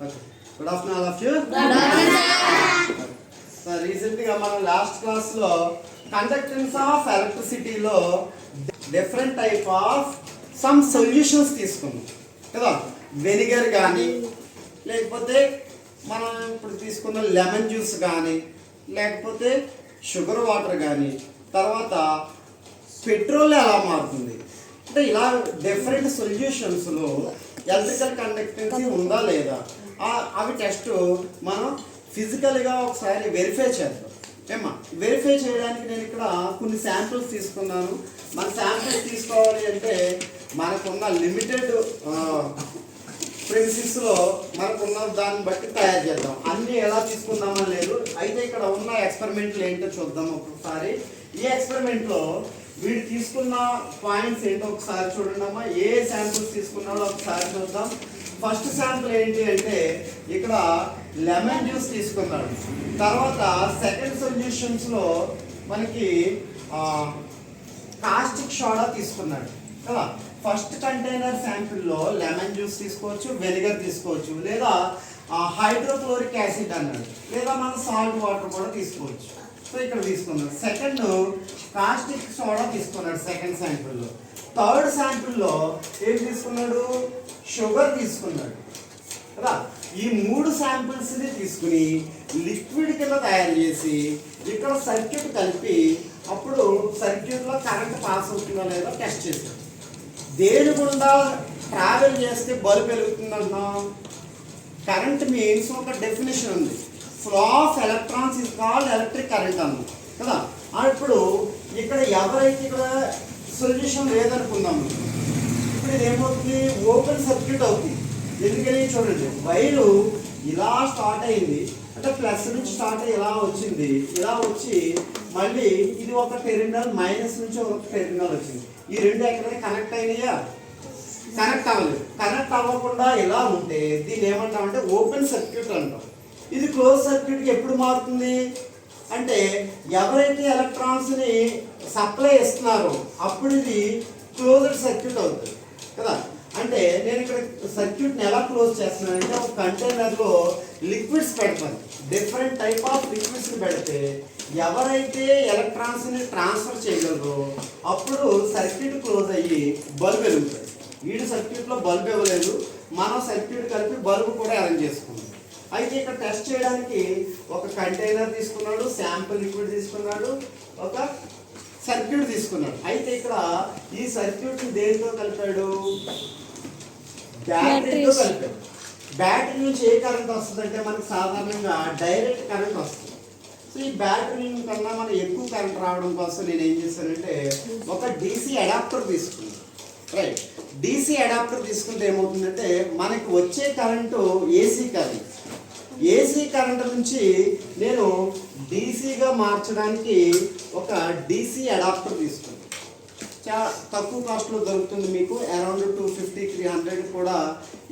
Good afternoon all of you. So రీసెంట్గా మనం last క్లాస్లో కండక్టెన్స్ ఆఫ్ ఎలక్ట్రిసిటీలో different type of some solutions తీసుకున్నాం కదా. వెనిగర్ కానీ లేకపోతే మనం ఇప్పుడు తీసుకున్న లెమన్ జ్యూస్ కానీ లేకపోతే షుగర్ వాటర్ కానీ తర్వాత పెట్రోల్ ఎలా మారుతుంది అంటే ఇలా డిఫరెంట్ సొల్యూషన్స్లో ఎలక్ట్రికల్ కండక్టెన్సీ ఉందా లేదా అవి టెస్ట్ మనం ఫిజికల్గా ఒకసారి వెరిఫై చేద్దాం. వెరిఫై చేయడానికి నేను ఇక్కడ కొన్ని శాంపిల్స్ తీసుకున్నాను. మన శాంపిల్స్ తీసుకోవాలి అంటే మనకున్న లిమిటెడ్ ప్రిన్సిప్స్లో మనకున్న దాన్ని బట్టి తయారు చేద్దాం. అన్నీ ఎలా తీసుకుందామని లేదు. అయితే ఇక్కడ ఉన్న ఎక్స్పెరిమెంట్లు ఏంటో చూద్దాం ఒకసారి. ఈ ఎక్స్పెరిమెంట్లో వీడు తీసుకున్న పాయింట్స్ ఏంటో ఒకసారి చూడండి అమ్మా. ఏ శాంపిల్స్ తీసుకున్నాడో ఒకసారి చూద్దాం. ఫస్ట్ శాంపుల్ ఏంటి అంటే ఇక్కడ లెమన్ జ్యూస్ తీసుకున్నాడు. తర్వాత సెకండ్ సొల్యూషన్స్లో మనకి కాస్టిక్ సోడా తీసుకున్నాడు కదా. ఫస్ట్ కంటైనర్ శాంపిల్లో లెమన్ జ్యూస్ తీసుకోవచ్చు, వెనిగర్ తీసుకోవచ్చు, లేదా హైడ్రోక్లోరిక్ యాసిడ్ అన్నాడు, లేదా మన సాల్ట్ వాటర్ కూడా తీసుకోవచ్చు. సో ఇక్కడ తీసుకున్నాడు. సెకండ్ కాస్టిక్ సోడా తీసుకున్నాడు సెకండ్ శాంపిల్లో. థర్డ్ శాంపిల్లో ఏం తీసుకున్నాడు? షుగర్ తీసుకున్నాడు కదా. ఈ మూడు శాంపిల్స్ని తీసుకుని లిక్విడ్ కింద తయారు చేసి ఇక్కడ సర్క్యూట్ కలిపి అప్పుడు సర్క్యూట్లో కరెంట్ పాస్ అవుతుందా లేదా టెస్ట్ చేశాడు. దేని గుండా ట్రావెల్ చేస్తే బల్బ్ వెలుగుతుందన్నాం? కరెంట్ మీన్స్ ఒక డెఫినేషన్ ఉంది. Flow of electrons is called electric current అన్నాం కదా. ఇప్పుడు ఇక్కడ ఎవరైతే ఇక్కడ సొల్యూషన్ లేదనుకుందాము, ఇప్పుడు ఇది ఏమవుతుంది? ఓపెన్ సర్క్యూట్ అవుతుంది. ఎందుకని చూడండి, వైరు ఇలా స్టార్ట్ అయింది అంటే ప్లస్ నుంచి స్టార్ట్ అయ్యి ఇలా వచ్చింది, ఇలా వచ్చి మళ్ళీ ఇది ఒక టెర్మినల్ మైనస్ నుంచి ఒక టెర్మినల్ వచ్చింది. ఈ రెండు ఎక్కడైనా కనెక్ట్ అయినాయా? కనెక్ట్ అవ్వలేదు. కనెక్ట్ అవ్వకుండా ఇలా ఉంటే దీన్ని ఏమంటామంటే ఓపెన్ సర్క్యూట్ అంటాం. ఇది క్లోజ్ సర్క్యూట్కి ఎప్పుడు మారుతుంది అంటే ఎవరైతే ఎలక్ట్రాన్స్ని సప్లై ఇస్తున్నారో అప్పుడు ఇది క్లోజ్డ్ సర్క్యూట్ అవుతుంది కదా. అంటే నేను ఇక్కడ సర్క్యూట్ని ఎలా క్లోజ్ చేస్తున్నానంటే ఒక కంటైనర్లో లిక్విడ్స్ పెడతాను. డిఫరెంట్ టైప్ ఆఫ్ లిక్విడ్స్ని పెడితే ఎవరైతే ఎలక్ట్రాన్స్ని ట్రాన్స్ఫర్ చేయగలరో అప్పుడు సర్క్యూట్ క్లోజ్ అయ్యి బల్బ్ వెలుగుతుంది. వీడి సర్క్యూట్లో బల్బ్ ఇవ్వలేదు, మనం సర్క్యూట్ కలిపి బల్బ్ కూడా అరేంజ్ చేసుకున్నాం. అయితే ఇక్కడ టెస్ట్ చేయడానికి ఒక కంటైనర్ తీసుకున్నాడు, శాంపుల్ లిక్విడ్ తీసుకున్నాడు, ఒక సర్క్యూట్ తీసుకున్నాడు. అయితే ఇక్కడ ఈ సర్క్యూట్ని దేనితో కలిపాడు? బ్యాటరీతో కలిపాడు. బ్యాటరీ నుంచి ఏ కరెంట్ వస్తుందంటే మనకు సాధారణంగా డైరెక్ట్ కరెంట్ వస్తుంది. సో ఈ బ్యాటరీ కన్నా మనం ఎక్కువ కరెంట్ రావడం కోసం నేను ఏం చేశానంటే ఒక డీసీ అడాప్టర్ తీసుకున్నాను. రైట్, డీసీ అడాప్టర్ తీసుకుంటే ఏమవుతుందంటే మనకు వచ్చే current AC current. AC current నుంచి నేను డీసీగా మార్చడానికి ఒక డీసీ అడాప్టర్ తీసుకున్నాను. చాలా తక్కువ కాస్ట్లో దొరుకుతుంది మీకు. అరౌండ్ 250-300 కూడా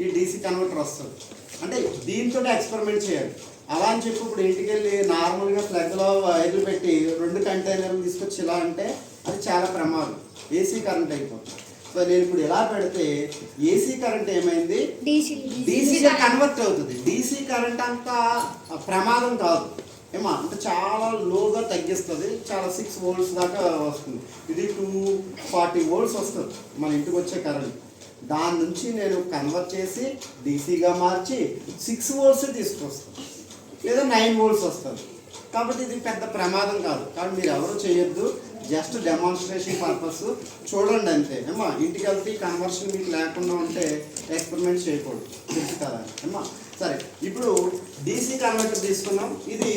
ఈ డీసీ కన్వర్టర్ వస్తుంది. అంటే దీంతో ఎక్స్పెరిమెంట్ చేయాలి. అలా అని చెప్పి ఇప్పుడు ఇంటికి వెళ్ళి నార్మల్గా ప్లగ్లో వైర్లు పెట్టి 2 కంటైనర్లు తీసుకొచ్చి ఇలా అంటే అది చాలా ప్రమాదం, ఏసీ కరెంట్ అయిపోతుంది. సో నేను ఇప్పుడు ఎలా పెడితే ఏసీ కరెంట్ ఏమైంది? డీసీగా కన్వర్ట్ అవుతుంది. డీసీ కరెంట్ అంత ప్రమాదం కాదు ఏమా, అంటే చాలా లోగా తగ్గిస్తుంది. చాలా 6 volts దాకా వస్తుంది. ఇది 240 volts వస్తుంది మన ఇంటికి వచ్చే కరెంట్. దాని నుంచి నేను కన్వర్ట్ చేసి డీసీగా మార్చి 6 volts తీసుకొస్తాను, లేదా 9 volts వస్తుంది. కాబట్టి ఇది పెద్ద ప్రమాదం కాదు. కాబట్టి మీరు ఎవరు చేయొద్దు, జస్ట్ డెమాన్స్ట్రేషన్ పర్పస్ చూడండి అంతే ఏమా. ఇంటికి వెళ్తే కన్వర్షన్ మీకు లేకుండా ఉంటే ఎక్స్పెరిమెంట్ చేయకూడదు, తెలుసు కదా ఏమా. సరే, ఇప్పుడు డీసీ కన్వర్టర్ తీసుకున్నాం. ఇది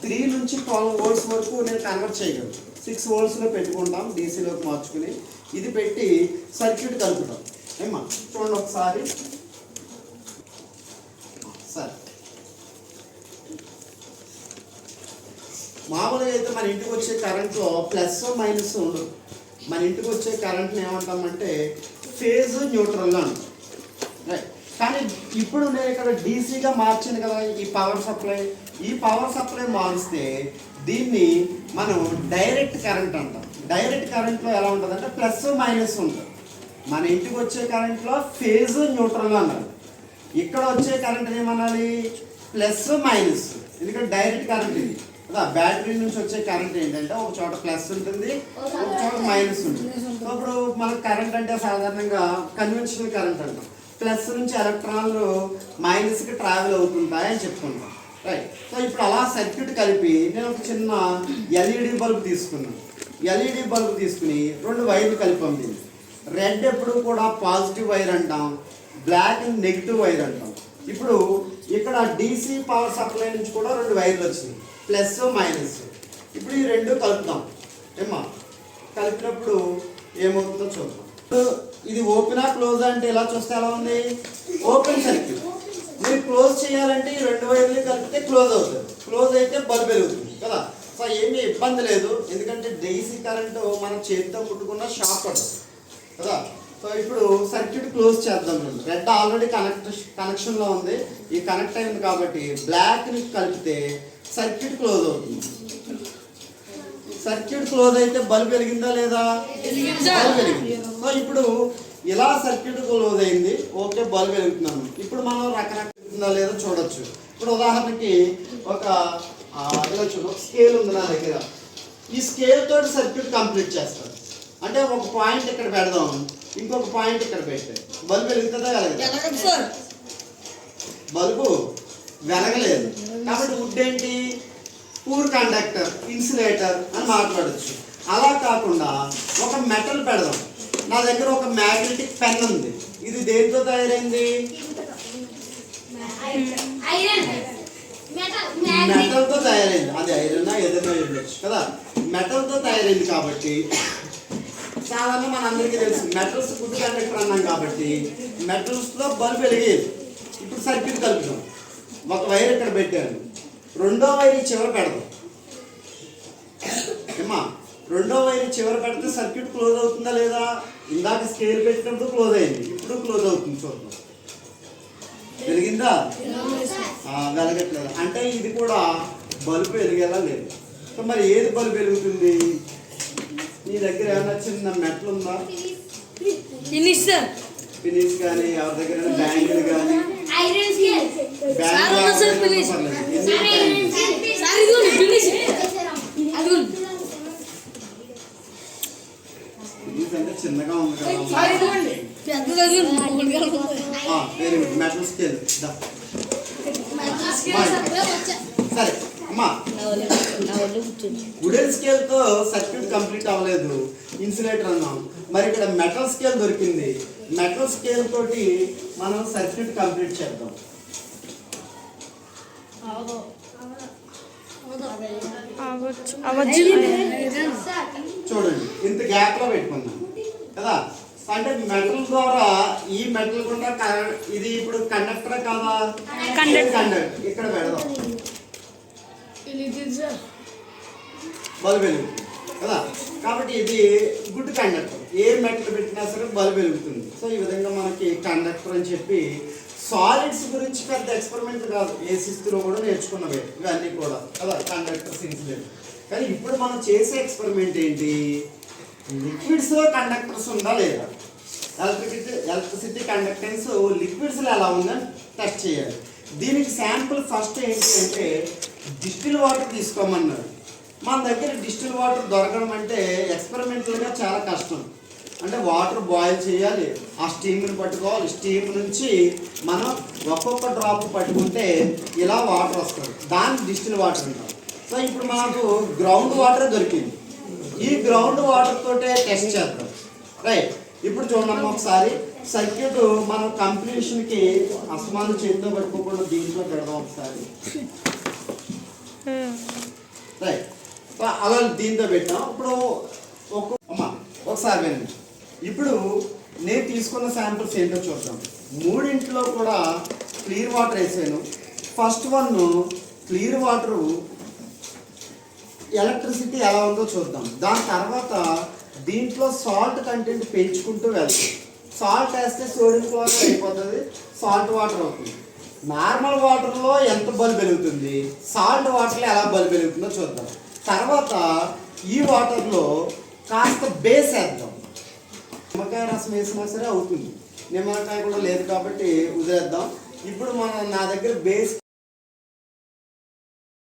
3 నుంచి 12 volts వరకు నేను కన్వర్ట్ చేయగలను. 6 voltsలో పెట్టుకుంటాం, డీసీలోకి మార్చుకుని ఇది పెట్టి సర్క్యూట్ కలుపుతాం ఏమా. చూడండి ఒకసారి. సరే, మామూలుగా అయితే మన ఇంటికి వచ్చే కరెంట్లో ప్లస్ మైనస్ ఉండదు. మన ఇంటికి వచ్చే కరెంట్ని ఏమంటామంటే ఫేజ్ న్యూట్రల్ అంటాం. రైట్, కానీ ఇప్పుడు నేను ఇక్కడ డీసీగా మార్చింది కదా ఈ పవర్ సప్లై. ఈ పవర్ సప్లై మారిస్తే దీన్ని మనం డైరెక్ట్ కరెంట్ అంటాం. డైరెక్ట్ కరెంట్లో ఎలా ఉంటుంది అంటే ప్లస్ మైనస్ ఉంటుంది. మన ఇంటికి వచ్చే కరెంట్లో ఫేజ్ న్యూట్రల్ అన్నారు. ఇక్కడ వచ్చే కరెంట్ ఏమనాలి, ప్లస్ మైనస్, ఎందుకంటే డైరెక్ట్ కరెంట్ ఇది కదా. బ్యాటరీ నుంచి వచ్చే కరెంట్ ఏంటంటే ఒక చోట ప్లస్ ఉంటుంది, ఒక చోట మైనస్ ఉంటుంది. సో ఇప్పుడు మనకు కరెంట్ అంటే సాధారణంగా కన్వెన్షనల్ కరెంట్ అంటాం. ప్లస్ నుంచి ఎలక్ట్రాన్లు మైనస్కి ట్రావెల్ అవుతుంటాయి అని చెప్పుకుంటాం, రైట్. సో ఇప్పుడు అలా సర్క్యూట్ కలిపి నేను ఒక చిన్న ఎల్ఈడి బల్బ్ తీసుకున్నాను. ఎల్ఈడి బల్బ్ తీసుకుని 2 వైర్లు కలిపాం. దీన్ని రెడ్ ఎప్పుడు కూడా పాజిటివ్ వైర్ అంటాం, బ్లాక్ నెగిటివ్ వైర్ అంటాం. ఇప్పుడు ఇక్కడ డీసీ పవర్ సప్లై నుంచి కూడా 2 వైర్లు వచ్చినాయి, ప్లస్ మైనస్. ఇప్పుడు ఈ 2 కలుపుతాం ఏమా. కలిపినప్పుడు ఏమవుతుందో చూద్దాం. ఇది ఓపెనా క్లోజ్ అంటే ఇలా చూస్తే ఎలా ఉంది, ఓపెన్ సర్క్యూట్. మీరు క్లోజ్ చేయాలంటే ఈ 2 వైర్లు కలిపితే క్లోజ్ అవుతుంది. క్లోజ్ అయితే బల్బ్ వెలుగుతుంది కదా. సో ఏమీ ఇబ్బంది లేదు, ఎందుకంటే డీసీ కరెంటు మనం చేతితో ముట్టుకున్న షాక్ పడుతుంది కదా. సో ఇప్పుడు సర్క్యూట్ క్లోజ్ చేద్దాం. రెడ్ ఆల్రెడీ కనెక్షన్లో ఉంది, ఈ కనెక్ట్ అయింది కాబట్టి బ్లాక్ని కలిపితే సర్క్యూట్ క్లోజ్ అవుతుంది. సర్క్యూట్ క్లోజ్ అయితే బల్బ్ వెలిగిందా లేదా, బల్బ్ వెలిగింది. సో ఇప్పుడు ఇలా సర్క్యూట్ క్లోజ్ అయింది, ఓకే బల్బ్ వెలుగుతున్నాను. ఇప్పుడు మనం రకరకాల లేదో చూడొచ్చు. ఇప్పుడు ఉదాహరణకి ఒక ఇలా చూడు, స్కేల్ ఉంది నా దగ్గర. ఈ స్కేల్ తోటి సర్క్యూట్ కంప్లీట్ చేస్తాను. అంటే ఒక పాయింట్ ఇక్కడ పెడదాం, ఇంకొక పాయింట్ ఇక్కడ పెట్టాయి, బల్బు వెలుగుతుందా వెలగదు? బల్బు వెలగలేదు. కాబట్టి వుడ్ ఏంటి, పూర్ కండక్టర్, ఇన్సులేటర్ అని మాట్లాడచ్చు. అలా కాకుండా ఒక మెటల్ పెడదాం. నా దగ్గర ఒక మ్యాగ్నెటిక్ పెన్ ఉంది. ఇది దేంతో తయారైంది, మెటల్తో తయారైంది. అది ఐరన్ ఏదైనా ఉండొచ్చు కదా. మెటల్తో తయారైంది కాబట్టి సాధారణంగా మనందరికీ తెలుసు మెటల్స్ గుడ్ కండక్టర్ అన్నాం కాబట్టి మెటల్స్లో బల్బ్ వెలిగేది. ఇప్పుడు సర్క్యూట్ కలుపుతాం. ఒక వైర్ ఇక్కడ పెట్టాను, 2వ వైర్ చివర పెడదాం ఏమా. 2వ వైర్ చివర పెడితే సర్క్యూట్ క్లోజ్ అవుతుందా లేదా, ఇందాక స్కేల్ పెట్టినప్పుడు క్లోజ్ అయింది, ఇప్పుడు క్లోజ్ అవుతుంది. చూద్దాం వెలిగిందా, వెలగట్లేదు. అంటే ఇది కూడా బల్బు వెలిగేలా లేదు. సో మరి ఏది బల్బు వెలుగుతుంది, నీ దగ్గర ఏమైనా చిన్న మెట్లు ఉందా, ఫినిష్ కానీ ఎవరి దగ్గర బ్యాంగిల్ కానీ అంటే చిన్నగా ఉంది కదా. Very good, metal scale. సరే అమ్మా, వుడెన్ స్కేల్తో సర్క్యూట్ కంప్లీట్ అవ్వలేదు, ఇన్సులేటర్ అన్నాం. మరి ఇక్కడ మెటల్ స్కేల్ దొరికింది. మెటల్ స్కేల్ తోటి మనం సర్క్యూట్ కంప్లీట్ చేద్దాం. చూడండి ఇంత గ్యాప్ లో పెట్టుకున్నాం కదా. అంటే మెటల్ ద్వారా ఈ మెటల్ గుండా ఇది ఇప్పుడు కండక్టర్ కాదా, కండక్టర్ ఇక్కడ పెడదాం, బల్బ్ వెలుగుతుంది కదా. కాబట్టి ఇది గుడ్ కండక్టర్, ఏ మెటల్ పెట్టినా సరే బల్బ్ వెలుగుతుంది. సో ఈ విధంగా మనకి కండక్టర్ అని చెప్పి సాలిడ్స్ గురించి పెద్ద ఎక్స్పెరిమెంట్ కాదు, ఏ సిస్టంలో కూడా నేర్చుకున్నవే ఇవన్నీ కూడా కదా, కండక్టర్స్ ఇన్సులేటర్. కానీ ఇప్పుడు మనం చేసే ఎక్స్పెరిమెంట్ ఏంటి, లిక్విడ్స్లో కండక్టర్స్ ఉందా లేదా, ఎలక్ట్రిసిటీ కండక్టెన్స్ లిక్విడ్స్లో ఎలా ఉందని టెస్ట్ చేయాలి. దీనికి శాంపుల్ ఫస్ట్ ఏంటి అంటే డిస్టిల్ వాటర్ తీసుకోమన్నారు. మన దగ్గర డిస్టిల్ వాటర్ దొరకడం అంటే ఎక్స్పెరిమెంటల్గా చాలా కష్టం. అంటే వాటర్ బాయిల్ చేయాలి, ఆ స్టీమ్ని పట్టుకోవాలి, స్టీమ్ నుంచి మనం ఒక్కొక్క డ్రాప్ పట్టుకుంటే ఇలా వాటర్ వస్తుంది, దాన్ని డిస్టిల్ వాటర్ అంటారు. సో ఇప్పుడు మనకు గ్రౌండ్ వాటర్ దొరికింది, ఈ గ్రౌండ్ వాటర్ తోటే టెస్ట్ చేద్దాం, రైట్. ఇప్పుడు చూడండి ఒకసారి సర్క్యూట్ మనం కంప్లీషన్కి అస్మాను చేతితో పట్టుకోకుండా దీంట్లో పెడదాం ఒకసారి, రైట్. అలా దీంతో పెట్టాం. ఇప్పుడు ఒకసారి వినండి. ఇప్పుడు నేను తీసుకున్న శాంపిల్స్ ఏంటో చూద్దాం. 3 కూడా క్లియర్ వాటర్ వేసాను. First one clear water electricity ఎలా ఉందో చూద్దాం. దాని తర్వాత దీంట్లో సాల్ట్ కంటెంట్ పెంచుకుంటూ వెళ్తాం. సాల్ట్ వేస్తే సోడియం క్లోరైడ్ అయిపోతుంది, సాల్ట్ వాటర్ అవుతుంది. నార్మల్ వాటర్లో ఎంత బల్బ్ వెలుగుతుంది, సాల్ట్ వాటర్లో ఎలా బల్బ్ వెలుగుతుందో చూద్దాం. తర్వాత ఈ వాటర్లో కాస్త బేస్ వేద్దాం. నిమ్మకాయ రసం వేసినా సరే అవుతుంది, నిమ్మకాయ కూడా లేదు కాబట్టి వదిలేద్దాం. ఇప్పుడు మన నా దగ్గర బేస్